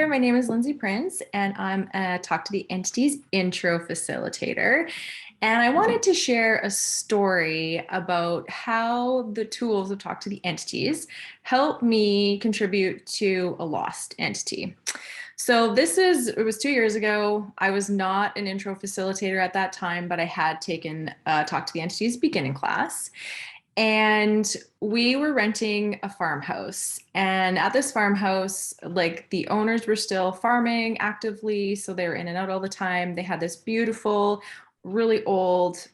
there, my name is Lindsay Prince, and I'm a Talk to the Entities intro facilitator. And I wanted to share a story about how the tools of Talk to the Entities help me contribute to a lost entity. So it was 2 years ago. I was not an intro facilitator at that time, but I had taken Talk to the Entities beginning class. And we were renting a farmhouse. And at this farmhouse, like the owners were still farming actively. So they were in and out all the time. They had this beautiful, really old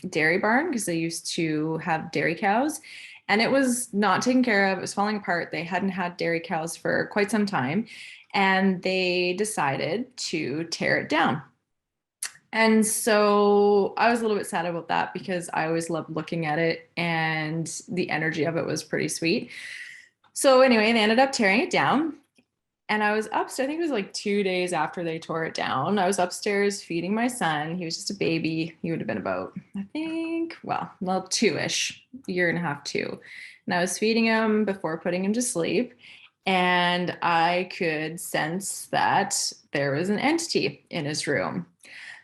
dairy barn because they used to have dairy cows. And it was not taken care of. It was falling apart. They hadn't had dairy cows for quite some time. And they decided to tear it down. And so I was a little bit sad about that because I always loved looking at it and the energy of it was pretty sweet. So anyway, they ended up tearing it down. And I was upstairs, I think it was like 2 days after they tore it down. I was upstairs feeding my son. He was just a baby. He would have been about, I think, well, two-ish, year and a half, two. And I was feeding him before putting him to sleep. And I could sense that there was an entity in his room.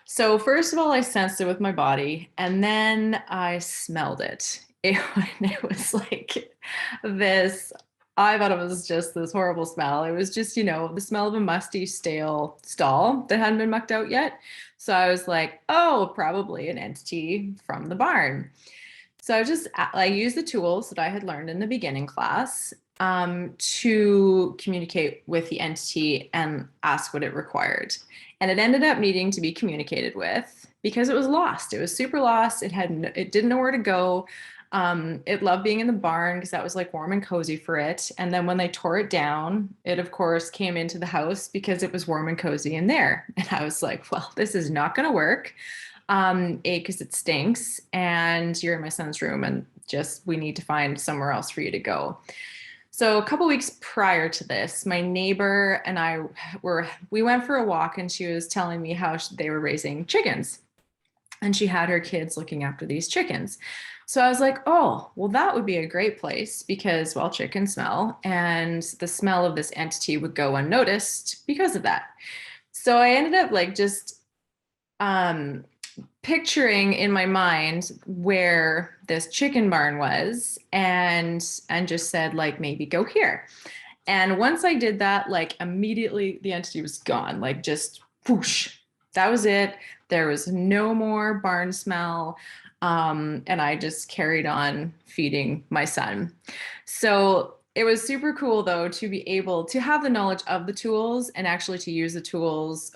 So first of all, I sensed it with my body, and then I smelled it. It was like this. I thought it was just this horrible smell. It was just, the smell of a musty, stale stall that hadn't been mucked out yet. So I was like, oh, probably an entity from the barn. So I used the tools that I had learned in the beginning class to communicate with the entity and ask what it required. And it ended up needing to be communicated with because it was lost. It was super lost. It didn't know where to go. It loved being in the barn because that was like warm and cozy for it. And then when they tore it down, it of course came into the house because it was warm and cozy in there. And I was like, well, this is not going to work. Because it stinks and you're in my son's room and we need to find somewhere else for you to go. So a couple weeks prior to this, my neighbor and we went for a walk and she was telling me how they were raising chickens and she had her kids looking after these chickens. So I was like, oh, well, that would be a great place because, well, chickens smell and the smell of this entity would go unnoticed because of that. So I ended up picturing in my mind where this chicken barn was and just said like maybe go here. And once I did that, like immediately the entity was gone, like just whoosh. That was it. There was no more barn smell. And I just carried on feeding my son. So it was super cool though to be able to have the knowledge of the tools and actually to use the tools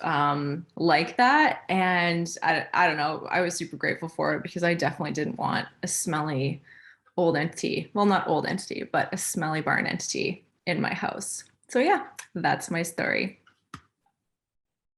like that. And I don't know, I was super grateful for it because I definitely didn't want a smelly old entity. Well, not old entity, but a smelly barn entity in my house. So yeah, that's my story.